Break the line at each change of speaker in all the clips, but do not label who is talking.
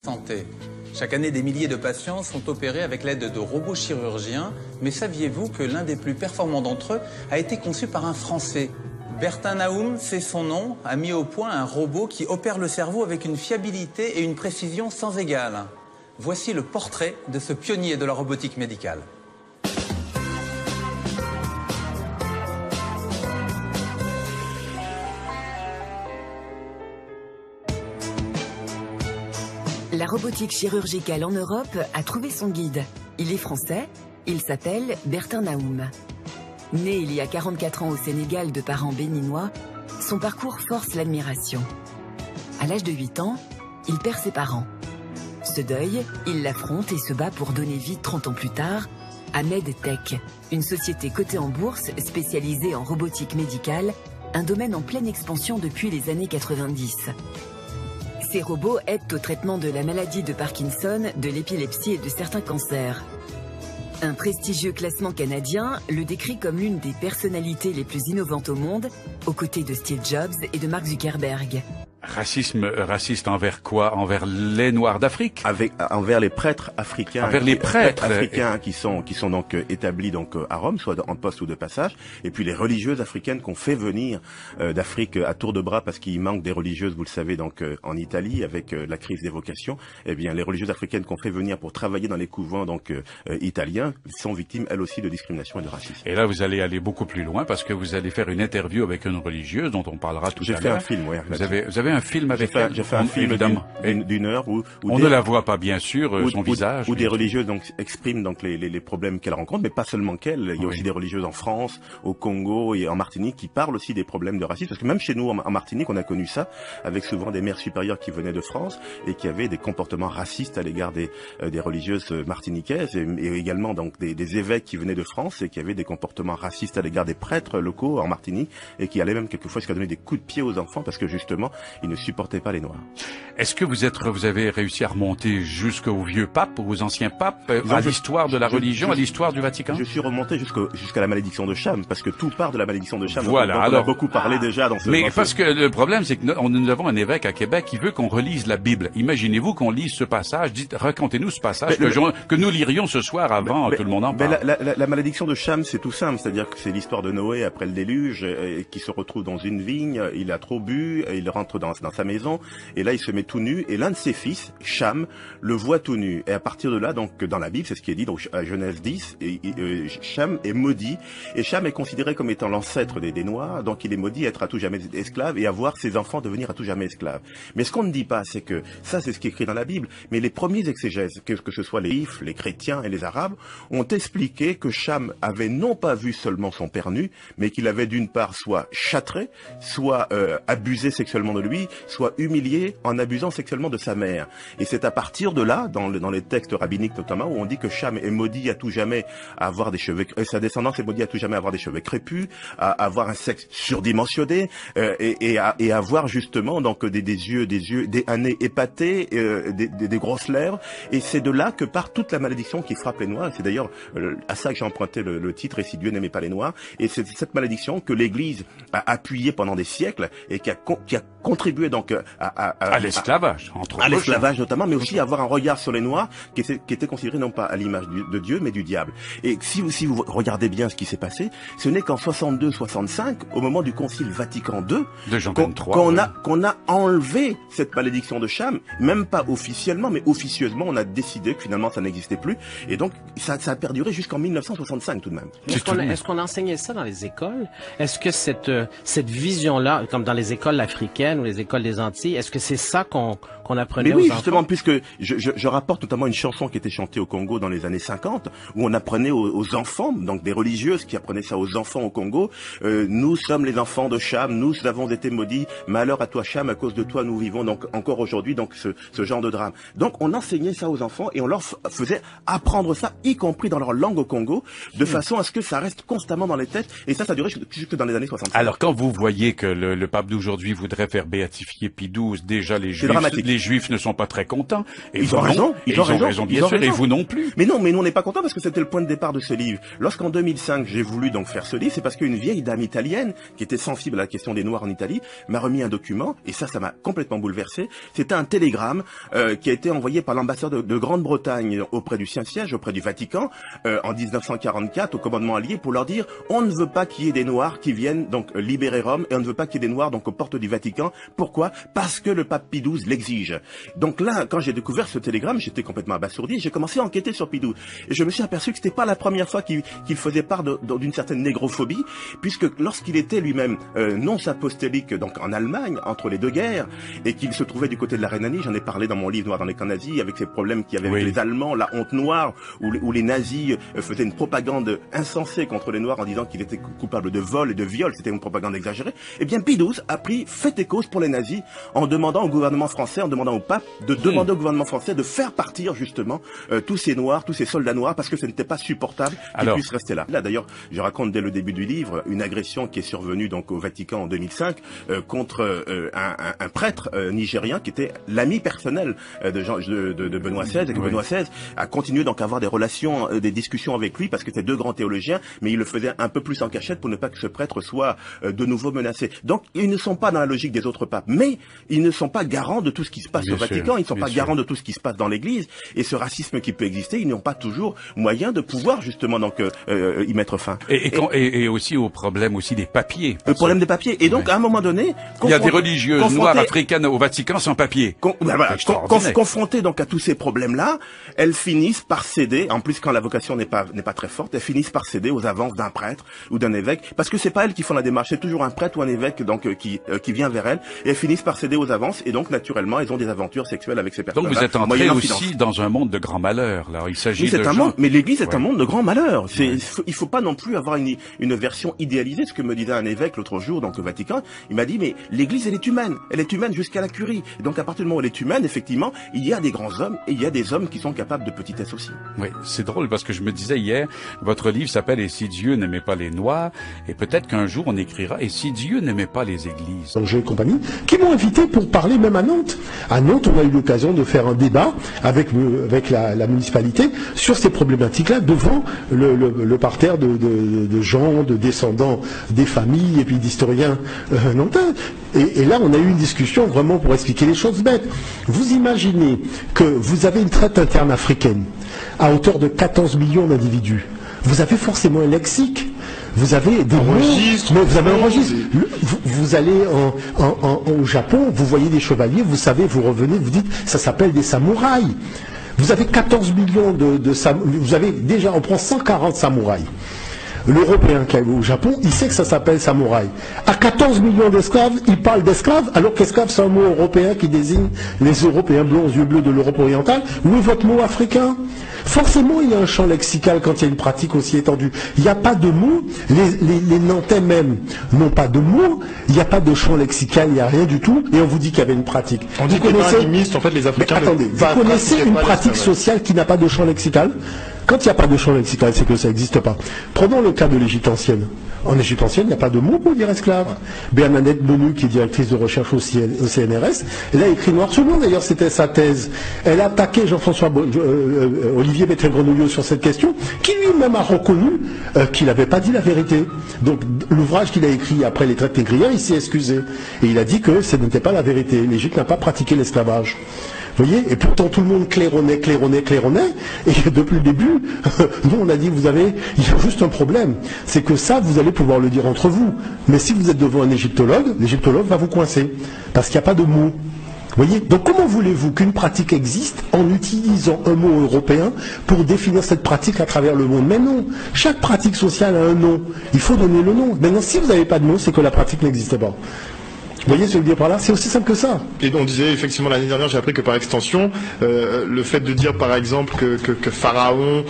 Santé. Chaque année, des milliers de patients sont opérés avec l'aide de robots chirurgiens. Mais saviez-vous que l'un des plus performants d'entre eux a été conçu par un Français? Bertin Naoum, c'est son nom, a mis au point un robot qui opère le cerveau avec une fiabilité et une précision sans égale. Voici le portrait de ce pionnier de la robotique médicale.
La robotique chirurgicale en Europe a trouvé son guide. Il est français, il s'appelle Bertin Naoum. Né il y a 44 ans au Sénégal de parents béninois, son parcours force l'admiration. À l'âge de 8 ans, il perd ses parents. Ce deuil, il l'affronte et se bat pour donner vie 30 ans plus tard à MedTech, une société cotée en bourse spécialisée en robotique médicale, un domaine en pleine expansion depuis les années 90. Ces robots aident au traitement de la maladie de Parkinson, de l'épilepsie et de certains cancers. Un prestigieux classement canadien le décrit comme l'une des personnalités les plus innovantes au monde, aux côtés de Steve Jobs et de Mark Zuckerberg.
Raciste envers quoi? Envers les Noirs d'Afrique?
Envers les prêtres africains.
Envers les prêtres
africains qui sont donc établis donc à Rome, soit en poste ou de passage, et puis les religieuses africaines qu'on fait venir d'Afrique à tour de bras parce qu'il manque des religieuses, vous le savez, donc en Italie avec la crise des vocations. Eh bien, les religieuses africaines qu'on fait venir pour travailler dans les couvents donc italiens sont victimes elles aussi de discrimination et de racisme.
Et là, vous allez aller beaucoup plus loin parce que vous allez faire une interview avec une religieuse dont on parlera tout à l'heure.
J'ai fait un film, oui.
Vous avez un film avec elle?
J'ai fait un film d'une heure où
on ne la voit pas bien sûr, son visage.
Où des religieuses donc expriment donc les problèmes qu'elles rencontrent, mais pas seulement qu'elles. Il y a aussi des religieuses en France, au Congo et en Martinique qui parlent aussi des problèmes de racisme. Parce que même chez nous en Martinique, on a connu ça avec souvent des mères supérieures qui venaient de France et qui avaient des comportements racistes à l'égard des religieuses martiniquaises et également donc des évêques qui venaient de France et qui avaient des comportements racistes à l'égard des prêtres locaux en Martinique et qui allaient même quelquefois jusqu'à donner des coups de pied aux enfants parce que justement ils ne supportaient pas les Noirs.
Est-ce que vous avez réussi à remonter jusqu'au vieux pape, aux anciens papes, à l'histoire de la religion, à l'histoire du Vatican?
Je suis remonté jusqu'à la malédiction de Cham, parce que tout part de la malédiction de Cham.
Voilà.
Donc on a beaucoup parlé déjà dans ce.
Mais parce que le problème, c'est que nous avons un évêque à Québec qui veut qu'on relise la Bible. Imaginez-vous qu'on lise ce passage. Racontez-nous ce passage que nous lirions ce soir avant tout le monde en parle.
La malédiction de Cham, c'est tout simple, c'est-à-dire que c'est l'histoire de Noé après le déluge, qui se retrouve dans une vigne. Il a trop bu, il rentre dans sa maison. Et là, il se met tout nu, et l'un de ses fils, Cham, le voit tout nu. Et à partir de là, donc, dans la Bible, c'est ce qui est dit, donc, à Genèse 10, Cham est maudit, et Cham est considéré comme étant l'ancêtre des Noirs, donc il est maudit à être à tout jamais esclave, et à voir ses enfants devenir à tout jamais esclaves. Mais ce qu'on ne dit pas, c'est que, ça, c'est ce qui est écrit dans la Bible, mais les premiers exégèses, que ce soit les Juifs, les chrétiens et les Arabes, ont expliqué que Cham avait non pas vu seulement son père nu, mais qu'il avait d'une part soit châtré, soit abusé sexuellement de lui, soit humilié en abusant sexuellement de sa mère. Et c'est à partir de là, dans les textes rabbiniques notamment, où on dit que Cham est maudit à tout jamais à avoir des cheveux, sa descendance est maudite à tout jamais à avoir des cheveux crépus, à avoir un sexe surdimensionné, et à avoir justement donc un nez épaté, des grosses lèvres. Et c'est de là que part toute la malédiction qui frappe les Noirs. C'est d'ailleurs à ça que j'ai emprunté le titre, et si Dieu n'aimait pas les Noirs. Et c'est cette malédiction que l'Église a appuyée pendant des siècles et qui a contribué donc
à l'esclavage, entre autres.
À l'esclavage notamment, mais aussi avoir un regard sur les Noirs qui était considéré non pas à l'image de Dieu, mais du diable. Et si vous regardez bien ce qui s'est passé, ce n'est qu'en 62-65, au moment du Concile Vatican II,
de Jean XXIII,
qu'on a enlevé cette malédiction de Cham, même pas officiellement, mais officieusement, on a décidé que finalement ça n'existait plus. Et donc ça a perduré jusqu'en 1965 tout de même.
Est-ce qu'on enseignait ça dans les écoles? Est-ce que cette vision-là, comme dans les écoles africaines ou les écoles des Antilles, est-ce que c'est ça qu'on apprenait aux enfants?
Mais oui, justement, puisque je rapporte notamment une chanson qui était chantée au Congo dans les années 50, où on apprenait aux enfants, donc des religieuses qui apprenaient ça aux enfants au Congo, nous sommes les enfants de Cham, nous avons été maudits, malheur à toi Cham, à cause de toi nous vivons donc encore aujourd'hui donc ce genre de drame. Donc on enseignait ça aux enfants et on leur faisait apprendre ça, y compris dans leur langue au Congo, de façon à ce que ça reste constamment dans les têtes, et ça durait jusque dans les années 60.
Alors quand vous voyez que le pape d'aujourd'hui voudrait faire béatifier Pie XII, déjà les Juifs Juifs ne sont pas très contents. Et
Ils ont raison,
ils ont raison, bien sûr, et vous non plus.
Mais non, mais nous on n'est pas contents parce que c'était le point de départ de ce livre. Lorsqu'en 2005 j'ai voulu donc faire ce livre, c'est parce qu'une vieille dame italienne qui était sensible à la question des Noirs en Italie m'a remis un document, et ça m'a complètement bouleversé. C'était un télégramme qui a été envoyé par l'ambassadeur de Grande-Bretagne auprès du Saint-Siège, auprès du Vatican, en 1944 au commandement allié, pour leur dire on ne veut pas qu'il y ait des Noirs qui viennent donc libérer Rome, et on ne veut pas qu'il y ait des Noirs donc aux portes du Vatican. Pourquoi? Parce que le pape Pie XII l'exige. Donc là, quand j'ai découvert ce télégramme, j'étais complètement abasourdi, et j'ai commencé à enquêter sur Pie XII. Et je me suis aperçu que c'était pas la première fois qu'il faisait part d'une certaine négrophobie, puisque lorsqu'il était lui-même nonce apostolique donc en Allemagne, entre les deux guerres, et qu'il se trouvait du côté de la Rhénanie, j'en ai parlé dans mon livre Noir dans les camps nazis, avec ces problèmes qu'il y avait avec les Allemands, la honte noire, où les nazis faisaient une propagande insensée contre les Noirs en disant qu'ils étaient coupables de vol et de viol, c'était une propagande exagérée. Eh bien, Pie XII a pris fait et cause pour les nazis en demandant au gouvernement français, en demandant au pape de demander au gouvernement français de faire partir justement tous ces Noirs, tous ces soldats noirs, parce que ce n'était pas supportable qu'ils puissent rester là. Là, d'ailleurs, je raconte dès le début du livre une agression qui est survenue donc au Vatican en 2005 contre un prêtre nigérien qui était l'ami personnel de Benoît XVI, et que Benoît XVI a continué donc à avoir des relations, des discussions avec lui, parce que c'était deux grands théologiens, mais il le faisait un peu plus en cachette pour ne pas que ce prêtre soit de nouveau menacé. Donc ils ne sont pas dans la logique des autres papes, mais ils ne sont pas garants de tout ce qui se passe au Vatican, ils ne sont pas garants de tout ce qui se passe dans l'Église, et ce racisme qui peut exister, ils n'ont pas toujours moyen de pouvoir justement donc y mettre fin.
Et aussi au problème aussi des papiers.
Le problème des papiers. Et donc à un moment donné,
il y a des religieuses noires africaines au Vatican sans papier.
Confrontées donc à tous ces problèmes-là, elles finissent par céder. En plus, quand la vocation n'est pas très forte, elles finissent par céder aux avances d'un prêtre ou d'un évêque, parce que c'est pas elles qui font la démarche, c'est toujours un prêtre ou un évêque donc qui vient vers elles, et elles finissent par céder aux avances, et donc naturellement elles ont des aventures sexuelles avec ces personnes.
Donc vous êtes entré aussi dans un monde de grand malheur. Là, il s'agit de
monde, mais l'Église est un monde de grand malheur. Il faut pas non plus avoir une version idéalisée. Ce que me disait un évêque l'autre jour donc au Vatican, il m'a dit mais l'Église elle est humaine jusqu'à la curie. Et donc à partir du moment où elle est humaine, effectivement, il y a des grands hommes et il y a des hommes qui sont capables de petitesse aussi.
Oui, c'est drôle parce que je me disais hier, votre livre s'appelle « Et si Dieu n'aimait pas les Noirs ?» et peut-être qu'un jour on écrira « Et si Dieu n'aimait pas les églises ?»
Angers et compagnie, qui m'ont invité pour parler même à Nantes. À Nantes, on a eu l'occasion de faire un débat avec la municipalité sur ces problématiques-là devant le parterre de gens, de descendants des familles et puis d'historiens nantais. Et là, on a eu une discussion vraiment pour expliquer les choses bêtes. Vous imaginez que vous avez une traite interne africaine à hauteur de 14 millions d'individus. Vous avez forcément un lexique. Vous avez des registres, mais vous avez un registre. Vous allez au Japon, vous voyez des chevaliers, vous savez, vous revenez, vous dites, ça s'appelle des samouraïs. Vous avez 14 millions de samouraïs. Vous avez déjà, on prend 140 samouraïs. L'Européen qui est au Japon, il sait que ça s'appelle samouraï. À 14 millions d'esclaves, il parle d'esclaves, alors qu'esclave c'est un mot européen qui désigne les Européens blonds aux yeux bleus de l'Europe orientale. Où est votre mot africain? Forcément, il y a un champ lexical quand il y a une pratique aussi étendue. Il n'y a pas de mots, les Nantais même n'ont pas de mots, il n'y a pas de champ lexical, il n'y a rien du tout, et on vous dit qu'il y avait une pratique.
On dit que les animistes, en fait, les Africains...
Mais attendez, vous connaissez une pratique sociale qui n'a pas de champ lexical? Quand il n'y a pas de champ lexical, c'est que ça n'existe pas. Prenons le cas de l'Égypte ancienne. En Égypte ancienne, il n'y a pas de mot pour dire esclave. Bernadette Benu, qui est directrice de recherche au CNRS, elle a écrit noir sur blanc, d'ailleurs c'était sa thèse. Elle a attaqué Jean-François Olivier Bertrand-Grenouillot sur cette question, qui lui-même a reconnu qu'il n'avait pas dit la vérité. Donc l'ouvrage qu'il a écrit après les traités négrières, il s'est excusé. Et il a dit que ce n'était pas la vérité. L'Égypte n'a pas pratiqué l'esclavage. Vous voyez, et pourtant tout le monde claironnait, et depuis le début, nous on a dit, il y a juste un problème, c'est que ça, vous allez pouvoir le dire entre vous, mais si vous êtes devant un égyptologue, l'égyptologue va vous coincer, parce qu'il n'y a pas de mot. Vous voyez, donc comment voulez-vous qu'une pratique existe en utilisant un mot européen pour définir cette pratique à travers le monde? Mais non, chaque pratique sociale a un nom, il faut donner le nom. Maintenant, si vous n'avez pas de mot, c'est que la pratique n'existe pas. Vous voyez ce que je veux dire par là? C'est aussi simple que ça.
Et on disait effectivement l'année dernière, j'ai appris que par extension, le fait de dire par exemple que Pharaon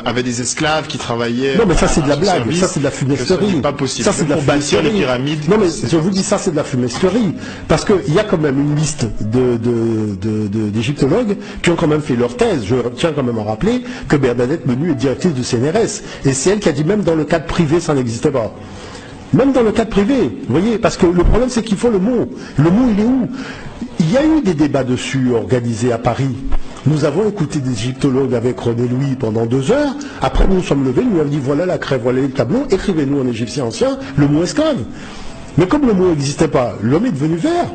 avait des esclaves qui travaillaient...
Non mais ça c'est de la blague, service, ça c'est de la fumisterie.
C'est pas possible.
Ça c'est de la fumisterie.
Les pyramides,
non mais je vous dis ça c'est de la fumisterie. Parce qu'il y a quand même une liste d'égyptologues qui ont quand même fait leur thèse. Je tiens quand même à rappeler que Bernadette Benu est directrice du CNRS. Et c'est elle qui a dit même dans le cadre privé ça n'existe pas. Même dans le cadre privé, vous voyez, parce que le problème c'est qu'il faut le mot. Le mot il est où? Il y a eu des débats dessus organisés à Paris. Nous avons écouté des égyptologues avec René Louis pendant 2 heures. Après, nous nous sommes levés, nous avons dit voilà la crève, voilà les tableaux, écrivez-nous en égyptien ancien le mot esclave. Mais comme le mot n'existait pas, l'homme est devenu vert.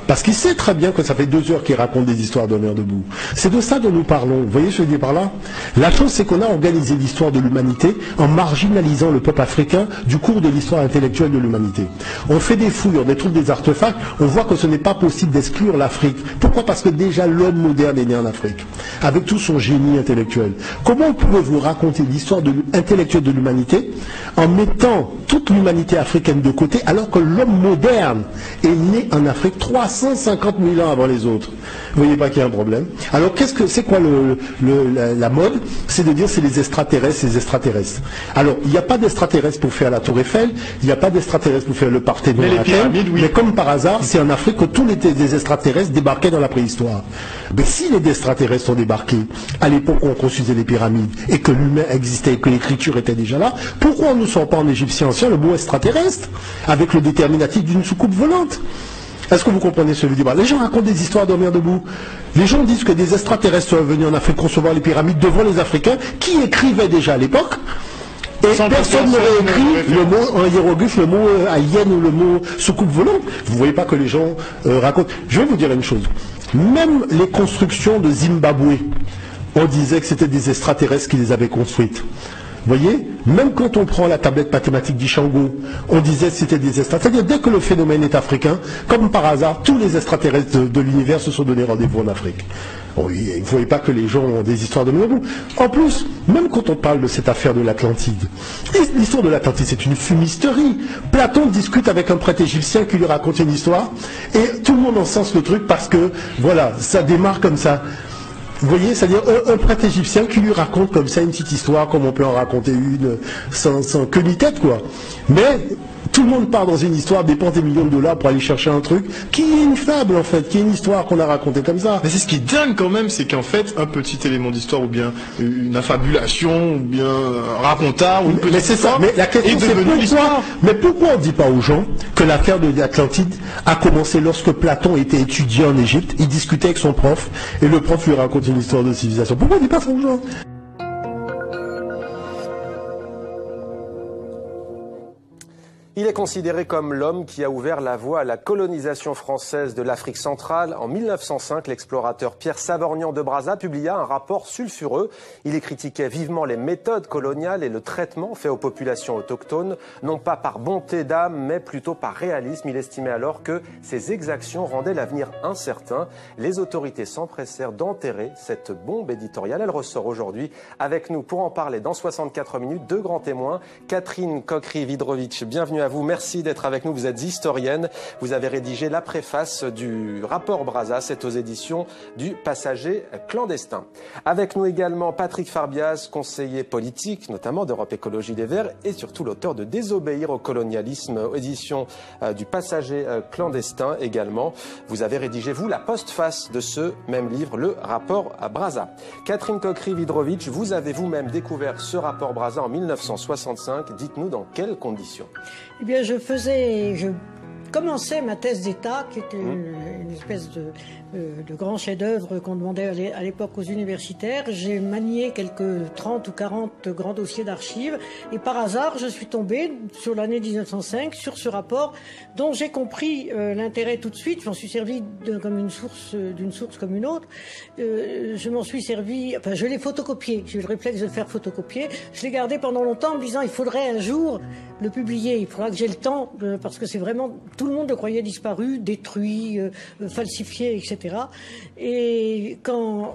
Parce qu'il sait très bien que ça fait 2 heures qu'il raconte des histoires d'honneur debout. C'est de ça dont nous parlons. Vous voyez ce que je dis par là? La chose, c'est qu'on a organisé l'histoire de l'humanité en marginalisant le peuple africain du cours de l'histoire intellectuelle de l'humanité. On fait des fouilles, on trouve des artefacts, on voit que ce n'est pas possible d'exclure l'Afrique. Pourquoi? Parce que déjà l'homme moderne est né en Afrique, avec tout son génie intellectuel. Comment pouvez-vous raconter l'histoire intellectuelle de l'humanité en mettant toute l'humanité africaine de côté, alors que l'homme moderne est né en Afrique 350 000 ans avant les autres? Vous voyez pas qu'il y a un problème? Alors c'est quoi la mode? C'est de dire c'est les extraterrestres. Alors il n'y a pas d'extraterrestres pour faire la Tour Eiffel, il n'y a pas d'extraterrestres pour faire le Parthénon, mais comme par hasard, c'est en Afrique que tous les extraterrestres débarquaient dans la préhistoire. Mais si les extraterrestres sont débarqués à l'époque où on construisait les pyramides et que l'humain existait et que l'écriture était déjà là, pourquoi on ne sort pas en égyptien ancien le mot extraterrestre avec le déterminatif d'une soucoupe volante? Est-ce que vous comprenez ce que je veux dire? Les gens racontent des histoires d'homère debout. Les gens disent que des extraterrestres sont venus en Afrique concevoir les pyramides devant les Africains qui écrivaient déjà à l'époque. Et personne n'aurait écrit le mot en hiéroglyphe, le mot alien ou le mot soucoupe volante. Vous ne voyez pas que les gens racontent. Je vais vous dire une chose. Même les constructions de Zimbabwe, on disait que c'était des extraterrestres qui les avaient construites. Vous voyez, même quand on prend la tablette mathématique d'Ishango, on disait que c'était des extraterrestres. C'est-à-dire, dès que le phénomène est africain, comme par hasard, tous les extraterrestres de l'univers se sont donné rendez-vous en Afrique. Oui, il ne faut pas que les gens ont des histoires de nous. En plus, même quand on parle de cette affaire de l'Atlantide, l'histoire de l'Atlantide, c'est une fumisterie. Platon discute avec un prêtre égyptien qui lui raconte une histoire, et tout le monde encense le truc parce que, voilà, ça démarre comme ça. Vous voyez, c'est-à-dire un prêtre égyptien qui lui raconte comme ça une petite histoire, comme on peut en raconter une sans queue ni tête, quoi. Mais tout le monde part dans une histoire, dépense des millions de dollars pour aller chercher un truc qui est une fable, en fait, qui est une histoire qu'on a racontée comme ça.
Mais c'est ce qui est dingue quand même, c'est qu'en fait, un petit élément d'histoire ou bien une affabulation ou bien un racontard ou une petite histoire,
mais la question c'est pourquoi on ne dit pas aux gens que l'affaire de l'Atlantide a commencé lorsque Platon était étudiant en Égypte, il discutait avec son prof et le prof lui racontait une histoire de civilisation. Pourquoi on ne dit pas ça aux gens?
Il est considéré comme l'homme qui a ouvert la voie à la colonisation française de l'Afrique centrale. En 1905, l'explorateur Pierre Savorgnan de Brazza publia un rapport sulfureux. Il y critiquait vivement les méthodes coloniales et le traitement fait aux populations autochtones, non pas par bonté d'âme, mais plutôt par réalisme. Il estimait alors que ces exactions rendaient l'avenir incertain. Les autorités s'empressèrent d'enterrer cette bombe éditoriale. Elle ressort aujourd'hui avec nous pour en parler dans 64 minutes. 2 grands témoins. Catherine Cockry-Widrovitch, bienvenue à vous. Merci d'être avec nous. Vous êtes historienne. Vous avez rédigé la préface du rapport Brazza. C'est aux éditions du Passager clandestin. Avec nous également Patrick Farbias, conseiller politique, notamment d'Europe Écologie Les Verts, et surtout l'auteur de Désobéir au colonialisme, édition du Passager clandestin également. Vous avez rédigé, vous, la postface de ce même livre, le rapport Brazza. Catherine Cockry-Widrovitch, vous avez vous-même découvert ce rapport Brazza en 1965. Dites-nous dans quelles conditions?
Eh bien, je commençais ma thèse d'État, qui était une espèce de grand chef-d'œuvre qu'on demandait à l'époque aux universitaires. J'ai manié quelques 30 ou 40 grands dossiers d'archives et par hasard, je suis tombée sur l'année 1905 sur ce rapport dont j'ai compris l'intérêt tout de suite. J'en suis servi d'une source comme une autre. Je m'en suis servi, enfin je l'ai photocopié. J'ai eu le réflexe de le faire photocopier. Je l'ai gardé pendant longtemps en me disant il faudrait un jour le publier. Il faudra que j'ai le temps parce que c'est vraiment tout le monde le croyait disparu, détruit, falsifié, etc. Et quand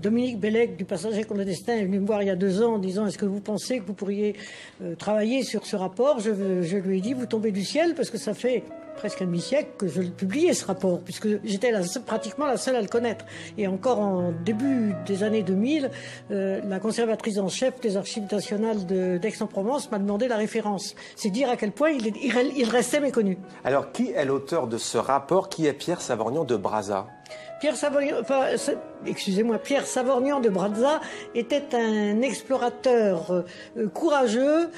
Dominique Bellec du Passager clandestin est venu me voir il y a 2 ans en disant est-ce que vous pensez que vous pourriez travailler sur ce rapport, je lui ai dit vous tombez du ciel parce que ça fait presque un demi-siècle que je publiais ce rapport, puisque j'étais pratiquement la seule à le connaître. Et encore en début des années 2000, la conservatrice en chef des archives nationales d'Aix-en-Provence m'a demandé la référence. C'est dire à quel point il restait méconnu.
Alors, qui est l'auteur de ce rapport? Qui est Pierre Savorgnan de Brazza?
Pierre Savorgnan de Brazza était un explorateur courageux,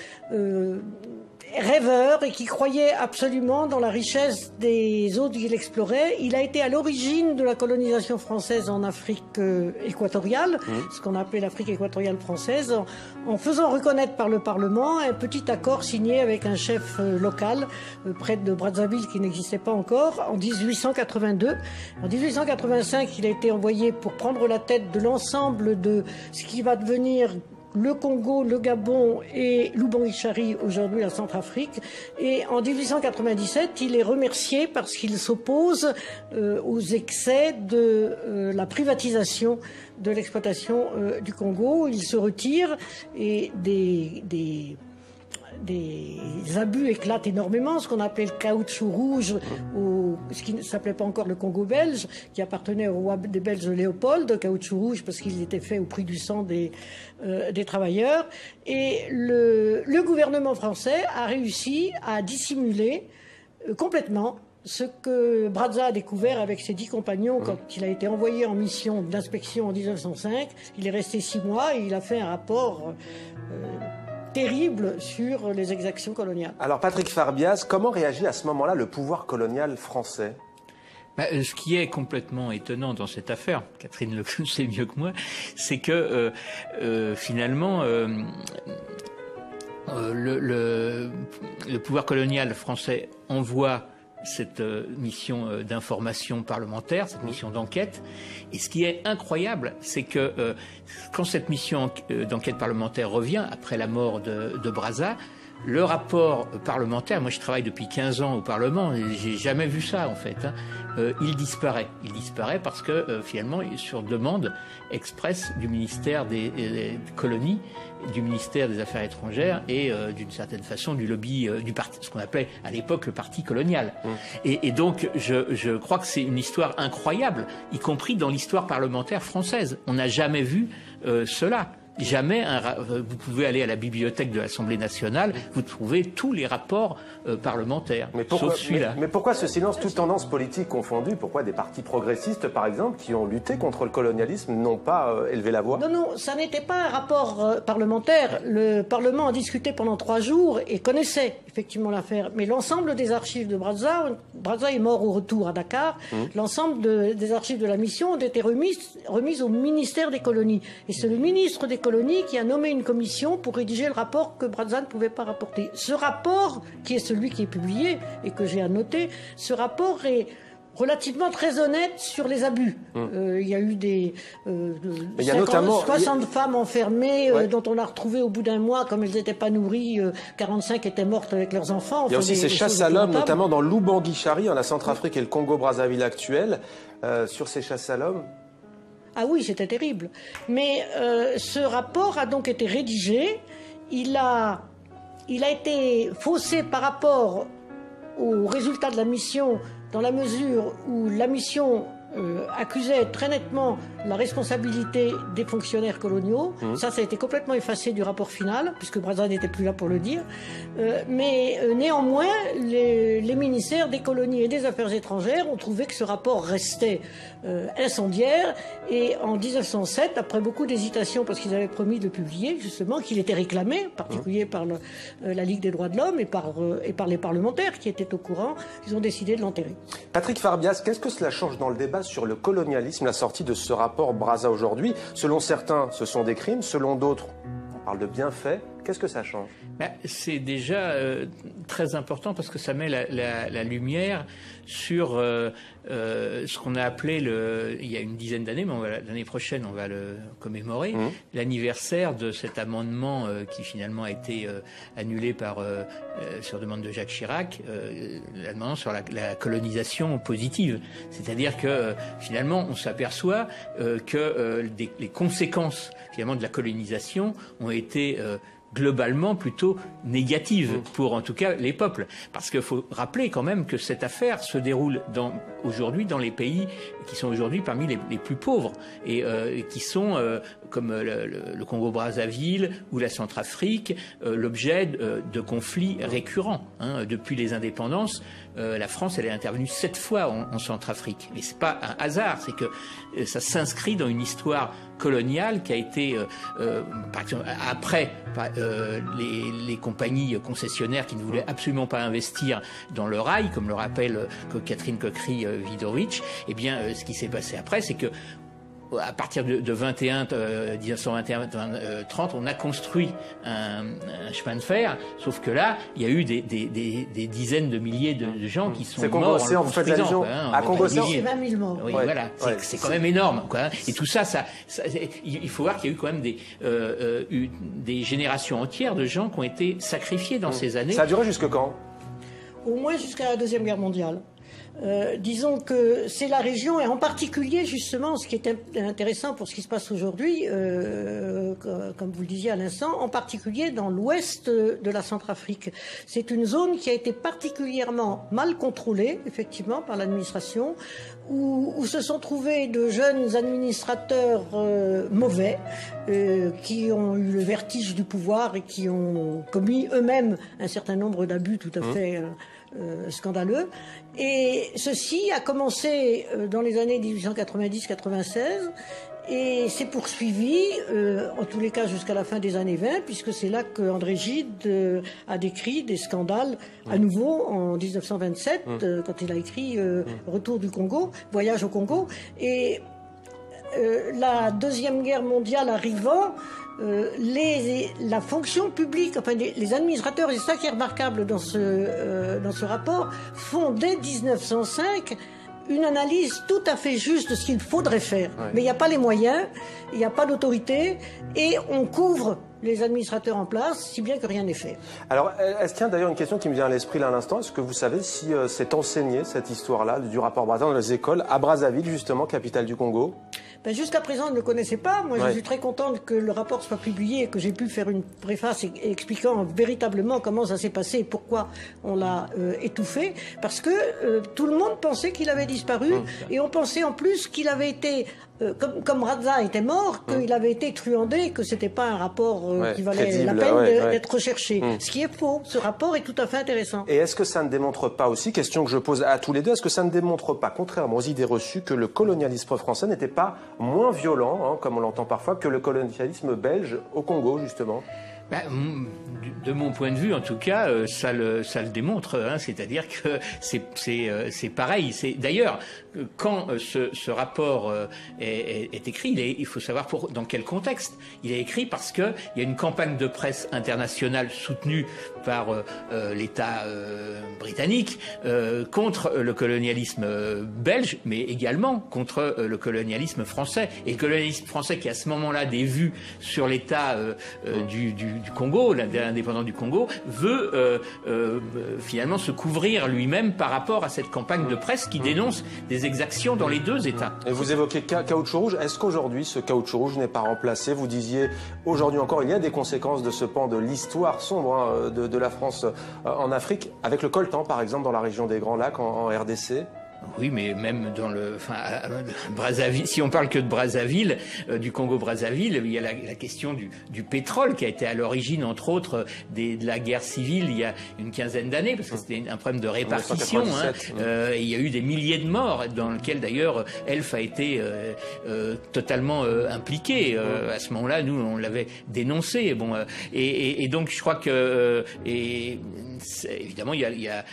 rêveur et qui croyait absolument dans la richesse des eaux qu'il explorait. Il a été à l'origine de la colonisation française en Afrique équatoriale, ce qu'on a appelé l'Afrique équatoriale française, en faisant reconnaître par le Parlement un petit accord signé avec un chef local près de Brazzaville qui n'existait pas encore en 1882. En 1885, il a été envoyé pour prendre la tête de l'ensemble de ce qui va devenir le Congo, le Gabon et l'Oubangui-Chari, aujourd'hui la Centrafrique. Et en 1897, il est remercié parce qu'il s'oppose aux excès de la privatisation de l'exploitation du Congo. Il se retire et des abus éclatent énormément, ce qu'on appelait le caoutchouc rouge, ce qui ne s'appelait pas encore le Congo belge, qui appartenait au roi des Belges Léopold, caoutchouc rouge parce qu'il était fait au prix du sang des travailleurs. Et le gouvernement français a réussi à dissimuler complètement ce que Brazza a découvert avec ses 10 compagnons quand il a été envoyé en mission d'inspection en 1905. Il est resté 6 mois et il a fait un rapport terrible sur les exactions coloniales.
Alors Patrick Farbiaz, comment réagit à ce moment-là le pouvoir colonial français ?
Ce qui est complètement étonnant dans cette affaire, Catherine le sait mieux que moi, c'est que finalement le pouvoir colonial français envoie cette mission d'information parlementaire, cette mission d'enquête. Et ce qui est incroyable, c'est que quand cette mission d'enquête parlementaire revient, après la mort de Brazza, le rapport parlementaire, moi je travaille depuis 15 ans au Parlement, et j'ai jamais vu ça en fait, il disparaît. Il disparaît parce que finalement, sur demande expresse du ministère des colonies, du ministère des Affaires étrangères et d'une certaine façon du lobby du parti, ce qu'on appelait à l'époque le parti colonial. Et donc je crois que c'est une histoire incroyable, y compris dans l'histoire parlementaire française. On n'a jamais vu cela. Jamais vous pouvez aller à la bibliothèque de l'Assemblée nationale, vous trouvez tous les rapports parlementaires, sauf celui-là.
Mais pourquoi ce silence, toutes tendances politiques confondues? Pourquoi des partis progressistes, par exemple, qui ont lutté contre le colonialisme, n'ont pas élevé la voix?
Non, ça n'était pas un rapport parlementaire. Le Parlement a discuté pendant 3 jours et connaissait effectivement l'affaire. Mais l'ensemble des archives de Brazza est mort au retour à Dakar, l'ensemble des archives de la mission ont été remises au ministère des colonies. Et c'est le ministre des colonies qui a nommé une commission pour rédiger le rapport que Brazza ne pouvait pas rapporter. Ce rapport, qui est celui qui est publié et que j'ai annoté, ce rapport est relativement très honnête sur les abus. Il y a eu des 60 femmes enfermées dont on a retrouvé au bout d'un mois, comme elles n'étaient pas nourries, 45 étaient mortes avec leurs enfants.
Il y a aussi ces chasses à l'homme, notamment dans l'Oubangui-Chari, en la Centrafrique et le Congo-Brazzaville actuel, sur ces chasses à l'homme.
Ah oui, c'était terrible. Mais ce rapport a donc été rédigé. Il a été faussé par rapport aux résultats de la mission, dans la mesure où la mission accusait très nettement la responsabilité des fonctionnaires coloniaux. Ça a été complètement effacé du rapport final, puisque Brazza n'était plus là pour le dire. Mais néanmoins, les ministères des colonies et des affaires étrangères ont trouvé que ce rapport restait incendiaire. Et en 1907, après beaucoup d'hésitations, parce qu'ils avaient promis de le publier, justement, qu'il était réclamé, en particulier par la Ligue des droits de l'homme et par les parlementaires qui étaient au courant, ils ont décidé de l'enterrer.
Patrick Farbiaz, qu'est-ce que cela change dans le débat sur le colonialisme, la sortie de ce rapport Brazza aujourd'hui? Selon certains, ce sont des crimes, selon d'autres, on parle de bienfaits. Qu'est-ce que ça change?
C'est déjà très important parce que ça met la lumière sur ce qu'on a appelé, il y a une dizaine d'années, mais l'année prochaine on va le commémorer, l'anniversaire de cet amendement qui finalement a été annulé sur demande de Jacques Chirac, l'amendement sur la colonisation positive. C'est-à-dire que finalement on s'aperçoit que les conséquences finalement de la colonisation ont été globalement plutôt négative pour en tout cas les peuples. Parce qu'il faut rappeler quand même que cette affaire se déroule aujourd'hui dans les pays qui sont aujourd'hui parmi les plus pauvres et qui sont comme le Congo-Brazzaville ou la Centrafrique l'objet de conflits récurrents. Depuis les indépendances, la France elle est intervenue 7 fois en Centrafrique. Et c'est pas un hasard, c'est que ça s'inscrit dans une histoire coloniale qui a été par exemple après les compagnies concessionnaires qui ne voulaient absolument pas investir dans le rail, comme le rappelle Catherine Coquery-Widowicz, eh bien, ce qui s'est passé après, c'est que à partir de 1921-30, on a construit un chemin de fer, sauf que là, il y a eu des dizaines de milliers de gens qui sont morts en
vous faites allusion à Congo-Océan.
C'est 20 000 morts.
Oui, voilà, c'est quand même énorme, quoi. Et tout ça, il faut voir qu'il y a eu quand même des générations entières de gens qui ont été sacrifiés dans ces années.
Ça a duré jusque quand?
Au moins jusqu'à la Deuxième Guerre mondiale. Disons que c'est la région, et en particulier justement ce qui est intéressant pour ce qui se passe aujourd'hui, comme vous le disiez à l'instant, en particulier dans l'ouest de la Centrafrique. C'est une zone qui a été particulièrement mal contrôlée, effectivement, par l'administration, où se sont trouvés de jeunes administrateurs mauvais, qui ont eu le vertige du pouvoir et qui ont commis eux-mêmes un certain nombre d'abus tout à fait scandaleux. Et ceci a commencé dans les années 1890-96 et s'est poursuivi, en tous les cas jusqu'à la fin des années 20, puisque c'est là que André Gide a décrit des scandales à nouveau en 1927, quand il a écrit Retour du Congo, Voyage au Congo. Et la Deuxième Guerre mondiale arrivant, la fonction publique, enfin les administrateurs, et c'est ça qui est remarquable dans ce rapport, font dès 1905 une analyse tout à fait juste de ce qu'il faudrait faire. Ouais. Mais il n'y a pas les moyens, il n'y a pas d'autorité, et on couvre les administrateurs en place, si bien que rien n'est fait.
Alors, est-ce qu'il y a d'ailleurs une question qui me vient à l'esprit là à l'instant? Est-ce que vous savez si c'est enseigné, cette histoire-là, du rapport Brazza, dans les écoles, à Brazzaville, justement, capitale du Congo?
Ben, jusqu'à présent, on ne le connaissait pas. Moi, je suis très contente que le rapport soit publié et que j'ai pu faire une préface expliquant véritablement comment ça s'est passé et pourquoi on l'a étouffé. Parce que tout le monde pensait qu'il avait disparu et on pensait en plus qu'il avait été, comme Brazza était mort, qu'il avait été truandé, que c'était pas un rapport qui valait la peine d'être recherché. Ce qui est faux. Ce rapport est tout à fait intéressant.
Et est-ce que ça ne démontre pas aussi, question que je pose à tous les deux, est-ce que ça ne démontre pas, contrairement aux idées reçues, que le colonialisme français n'était pas moins violent, comme on l'entend parfois, que le colonialisme belge au Congo, justement?
De mon point de vue, en tout cas, ça le démontre. C'est-à-dire que c'est pareil. D'ailleurs, quand ce rapport est écrit, il faut savoir dans quel contexte. Il est écrit parce que il y a une campagne de presse internationale soutenue par l'État britannique contre le colonialisme belge, mais également contre le colonialisme français. Et le colonialisme français, qui à ce moment-là des vues sur l'État du Congo, l'indépendant du Congo, veut finalement se couvrir lui-même par rapport à cette campagne de presse qui dénonce des exactions dans les deux États.
Et vous évoquez caoutchouc rouge. Est-ce qu'aujourd'hui ce caoutchouc rouge n'est pas remplacé? Vous disiez aujourd'hui encore, il y a des conséquences de ce pan de l'histoire sombre de la France en Afrique, avec le coltan par exemple dans la région des Grands Lacs en RDC.
Oui, mais même dans Brazzaville, si on parle que de Brazzaville, du Congo-Brazzaville, il y a la question du pétrole qui a été à l'origine, entre autres, de la guerre civile il y a une quinzaine d'années, parce que c'était un problème de répartition. Et il y a eu des milliers de morts, dans lequel d'ailleurs Elf a été totalement impliqué. À ce moment-là, nous, on l'avait dénoncé. Bon, et donc, je crois que, évidemment, il y a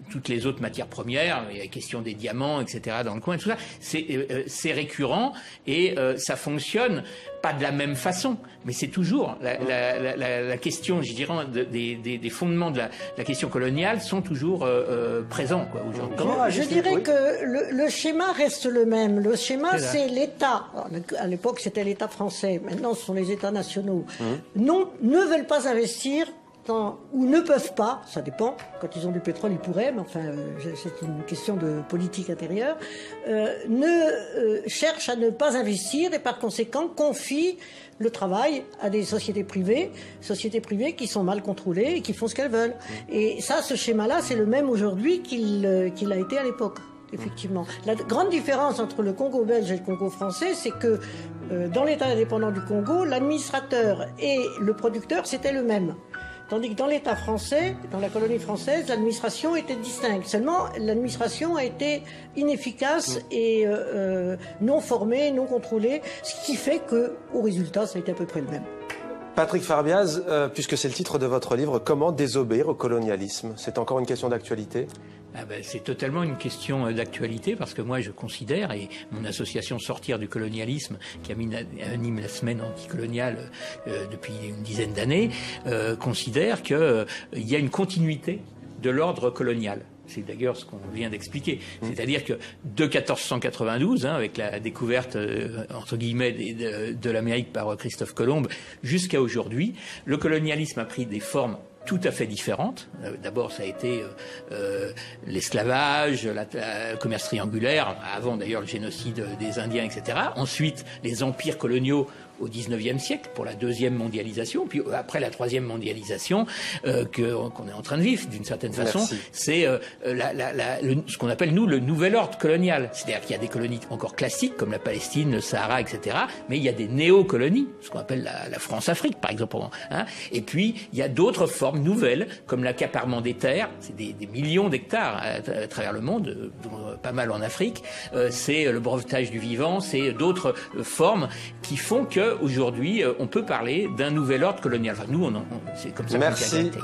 toutes les autres matières premières, il y a la question des diamants, etc. dans le coin, et tout ça, c'est récurrent et ça fonctionne pas de la même façon, mais c'est toujours la question, je dirais, des fondements de la question coloniale sont toujours présents aujourd'hui.
Je dirais que le schéma reste le même. Le schéma, c'est l'État. À l'époque, c'était l'État français. Maintenant, ce sont les États nationaux. Ne veulent pas investir ou ne peuvent pas, ça dépend, quand ils ont du pétrole ils pourraient, mais enfin c'est une question de politique intérieure, cherchent à ne pas investir et par conséquent confient le travail à des sociétés privées qui sont mal contrôlées et qui font ce qu'elles veulent. Et ça, ce schéma-là, c'est le même aujourd'hui qu'il a été à l'époque. Effectivement. La grande différence entre le Congo belge et le Congo français, c'est que dans l'État indépendant du Congo, l'administrateur et le producteur, c'était le même. Tandis que dans l'État français, dans la colonie française, l'administration était distincte. Seulement, l'administration a été inefficace et non formée, non contrôlée, ce qui fait que, au résultat, ça a été à peu près le même.
Patrick Farbiaz, puisque c'est le titre de votre livre, comment désobéir au colonialisme? C'est encore une question d'actualité?
C'est totalement une question d'actualité parce que moi je considère, et mon association Sortir du colonialisme, qui anime la semaine anticoloniale depuis une dizaine d'années, considère qu'il y a une continuité de l'ordre colonial. C'est d'ailleurs ce qu'on vient d'expliquer. C'est-à-dire que de 1492, avec la découverte, entre guillemets, de l'Amérique par Christophe Colomb, jusqu'à aujourd'hui, le colonialisme a pris des formes tout à fait différentes. D'abord, ça a été l'esclavage, le commerce triangulaire, avant d'ailleurs le génocide des Indiens, etc. Ensuite, les empires coloniaux au XIXe siècle pour la deuxième mondialisation, puis après la troisième mondialisation qu'on est en train de vivre d'une certaine façon, c'est ce qu'on appelle nous le nouvel ordre colonial. C'est-à-dire qu'il y a des colonies encore classiques comme la Palestine, le Sahara, etc. Mais il y a des néo-colonies, ce qu'on appelle la France-Afrique par exemple. Et puis il y a d'autres formes nouvelles comme l'accaparement des terres, c'est des millions d'hectares à travers le monde, pas mal en Afrique. C'est le brevetage du vivant, c'est d'autres formes qui font que aujourd'hui, on peut parler d'un nouvel ordre colonial. Enfin, nous, c'est comme ça.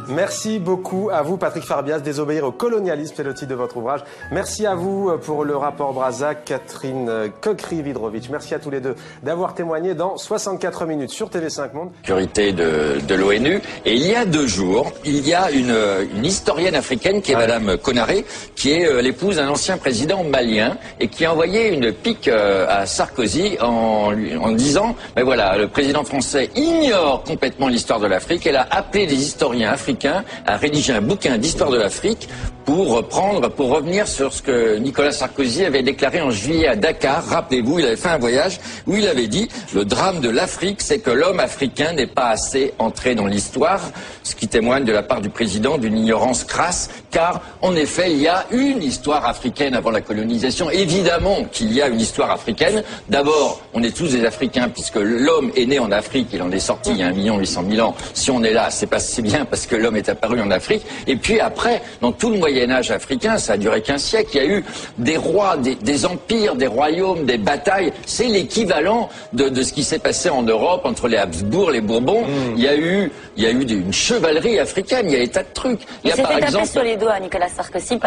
Merci beaucoup à vous, Patrick Farbiaz. Désobéir au colonialisme, c'est le titre de votre ouvrage. Merci à vous pour le rapport Brazac, Catherine Coquery-Vidrovitch. Merci à tous les deux d'avoir témoigné dans 64 minutes sur TV5 Monde.
Sécurité de l'ONU. Et il y a 2 jours, il y a une historienne africaine qui est Madame Konaré, qui est l'épouse d'un ancien président malien et qui a envoyé une pique à Sarkozy en disant voilà, le président français ignore complètement l'histoire de l'Afrique. Elle a appelé des historiens africains à rédiger un bouquin d'histoire de l'Afrique pour revenir sur ce que Nicolas Sarkozy avait déclaré en juillet à Dakar. Rappelez-vous, il avait fait un voyage où il avait dit « Le drame de l'Afrique, c'est que l'homme africain n'est pas assez entré dans l'histoire », ce qui témoigne de la part du président d'une ignorance crasse, car en effet, il y a une histoire africaine avant la colonisation. Évidemment qu'il y a une histoire africaine. D'abord, on est tous des Africains, puisque l'homme est né en Afrique, il en est sorti il y a 1 800 000 ans. Si on est là, c'est pas si bien parce que l'homme est apparu en Afrique. Et puis après, dans tout le Moyen-Âge africain, ça a duré qu'un siècle, il y a eu des rois, des empires, des royaumes, des batailles. C'est l'équivalent de ce qui s'est passé en Europe entre les Habsbourg, les Bourbons. Il y a eu une chevalerie africaine, il y a des tas de trucs.
Il s'est fait taper sur les doigts, Nicolas Sarkozy,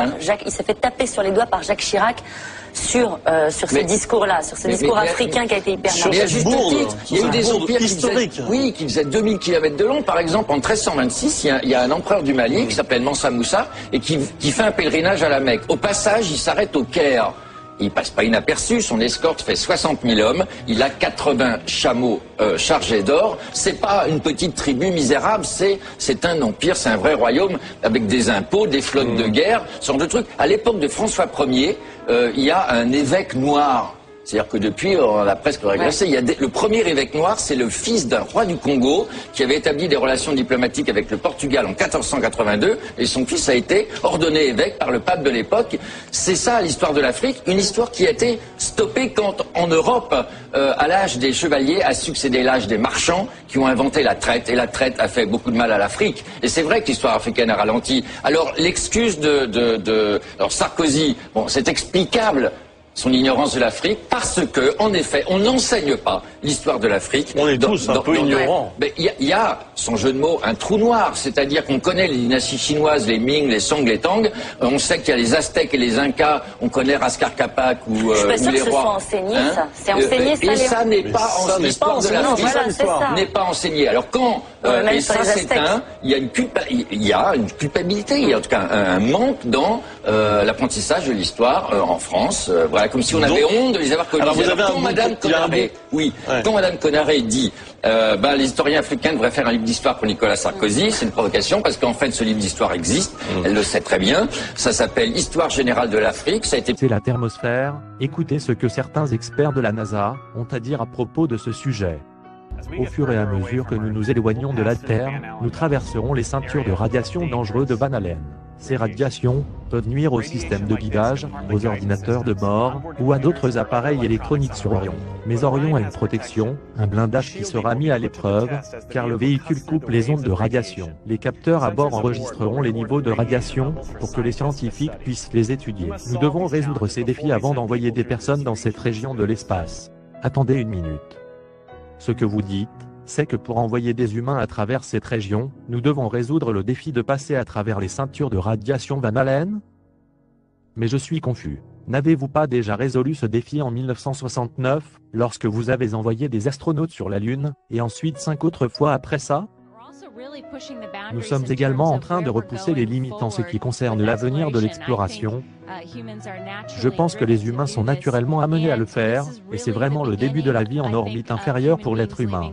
il s'est fait taper sur les doits par Jacques Chirac sur ce discours-là, sur ce discours africain qui a été hyper marquant.
Mais à juste titre, il y a eu des empires qui faisaient 2000 km de long. Par exemple, en 1326, il y a un empereur du Mali qui s'appelle Mansa Moussa et qui fait un pèlerinage à la Mecque. Au passage, il s'arrête au Caire. Il passe pas inaperçu, son escorte fait 60 000 hommes, il a 80 chameaux chargés d'or. C'est pas une petite tribu misérable, c'est un empire, c'est un vrai royaume avec des impôts, des flottes de guerre, ce genre de trucs. À l'époque de François Ier, il y a un évêque noir. C'est-à-dire que depuis, on a presque régressé. Il y a le premier évêque noir, c'est le fils d'un roi du Congo qui avait établi des relations diplomatiques avec le Portugal en 1482 et son fils a été ordonné évêque par le pape de l'époque. C'est ça l'histoire de l'Afrique, une histoire qui a été stoppée quand en Europe, à l'âge des chevaliers, a succédé l'âge des marchands qui ont inventé la traite et la traite a fait beaucoup de mal à l'Afrique. Et c'est vrai que l'histoire africaine a ralenti. Alors l'excuse alors Sarkozy, bon, c'est explicable. Son ignorance de l'Afrique, parce que, en effet, on n'enseigne pas l'histoire de l'Afrique.
On est tous un peu ignorants.
Il y a, sans jeu de mots, un trou noir, c'est-à-dire qu'on connaît les dynasties chinoises, les Ming, les Song, les Tang, on sait qu'il y a les Aztèques et les Incas, on connaît Raskar Capac ou les rois.
Je suis pas sûr que ce soit enseigné, ça. C'est enseigné, ça.
Et ça n'est pas en l'histoire de l'Afrique. N'est pas enseigné. Alors quand, et ça c'est il y a une culpabilité, il y a en tout cas un manque dans l'apprentissage de l'histoire en France. Voilà, comme si on avait honte de les avoir connus. Quand Madame Konaré dit les historiens africains devraient faire un livre d'histoire pour Nicolas Sarkozy, c'est une provocation parce qu'en fait ce livre d'histoire existe, elle le sait très bien, ça s'appelle Histoire générale de l'Afrique, ça a été...
C'est la thermosphère, écoutez ce que certains experts de la NASA ont à dire à propos de ce sujet. Au fur et à mesure que nous nous éloignons de la Terre, nous traverserons les ceintures de radiation dangereuses de Van Allen. Ces radiations peuvent nuire aux systèmes de guidage, aux ordinateurs de bord ou à d'autres appareils électroniques sur Orion. Mais Orion a une protection, un blindage qui sera mis à l'épreuve, car le véhicule coupe les ondes de radiation. Les capteurs à bord enregistreront les niveaux de radiation pour que les scientifiques puissent les étudier. Nous devons résoudre ces défis avant d'envoyer des personnes dans cette région de l'espace. Attendez une minute. Ce que vous dites, c'est que pour envoyer des humains à travers cette région, nous devons résoudre le défi de passer à travers les ceintures de radiation Van Allen? Mais je suis confus. N'avez-vous pas déjà résolu ce défi en 1969, lorsque vous avez envoyé des astronautes sur la Lune, et ensuite 5 autres fois après ça? Nous sommes également en train de repousser les limites en ce qui concerne l'avenir de l'exploration. Je pense que les humains sont naturellement amenés à le faire, et c'est vraiment le début de la vie en orbite inférieure pour l'être humain.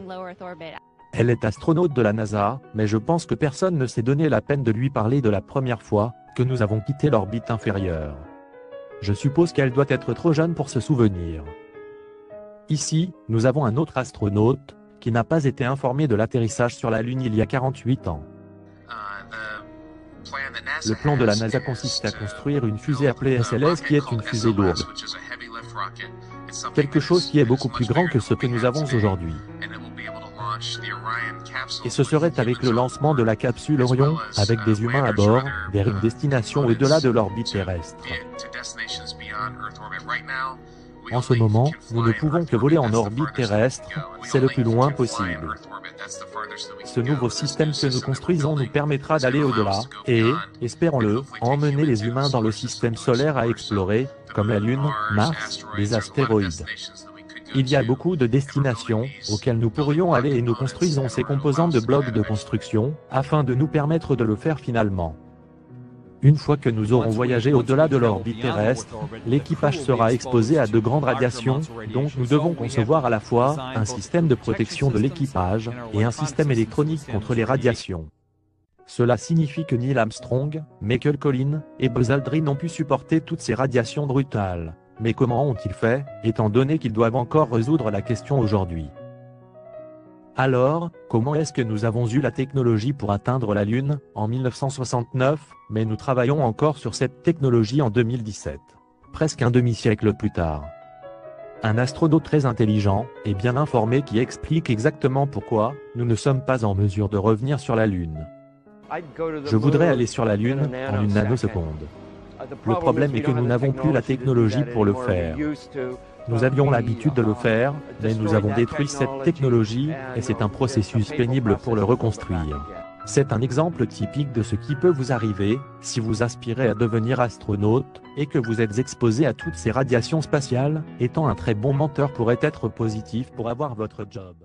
Elle est astronaute de la NASA, mais je pense que personne ne s'est donné la peine de lui parler de la première fois que nous avons quitté l'orbite inférieure. Je suppose qu'elle doit être trop jeune pour se souvenir. Ici, nous avons un autre astronaute, qui n'a pas été informé de l'atterrissage sur la Lune il y a 48 ans. Le plan de la NASA consiste à construire une fusée appelée SLS qui est une fusée lourde. Quelque chose qui est beaucoup plus grand que ce que nous avons aujourd'hui. Et ce serait avec le lancement de la capsule Orion, avec des humains à bord, vers une destination au-delà de l'orbite terrestre. En ce moment, nous ne pouvons que voler en orbite terrestre, c'est le plus loin possible. Ce nouveau système que nous construisons nous permettra d'aller au-delà, et, espérons-le, emmener les humains dans le système solaire à explorer, comme la Lune, Mars, les astéroïdes. Il y a beaucoup de destinations, auxquelles nous pourrions aller et nous construisons ces composants de blocs de construction, afin de nous permettre de le faire finalement. Une fois que nous aurons voyagé au-delà de l'orbite terrestre, l'équipage sera exposé à de grandes radiations, donc nous devons concevoir à la fois un système de protection de l'équipage et un système électronique contre les radiations. Cela signifie que Neil Armstrong, Michael Collins et Buzz Aldrin n'ont pu supporter toutes ces radiations brutales. Mais comment ont-ils fait, étant donné qu'ils doivent encore résoudre la question aujourd'hui? Alors, comment est-ce que nous avons eu la technologie pour atteindre la Lune, en 1969, mais nous travaillons encore sur cette technologie en 2017, presque un demi-siècle plus tard? Un astronaute très intelligent et bien informé qui explique exactement pourquoi nous ne sommes pas en mesure de revenir sur la Lune. Je voudrais aller sur la Lune en une nanoseconde. Le problème est que nous n'avons plus la technologie pour le faire. Nous avions l'habitude de le faire, mais nous avons détruit cette technologie, et c'est un processus pénible pour le reconstruire. C'est un exemple typique de ce qui peut vous arriver, si vous aspirez à devenir astronaute, et que vous êtes exposé à toutes ces radiations spatiales, étant un très bon menteur pourrait être positif pour avoir votre job.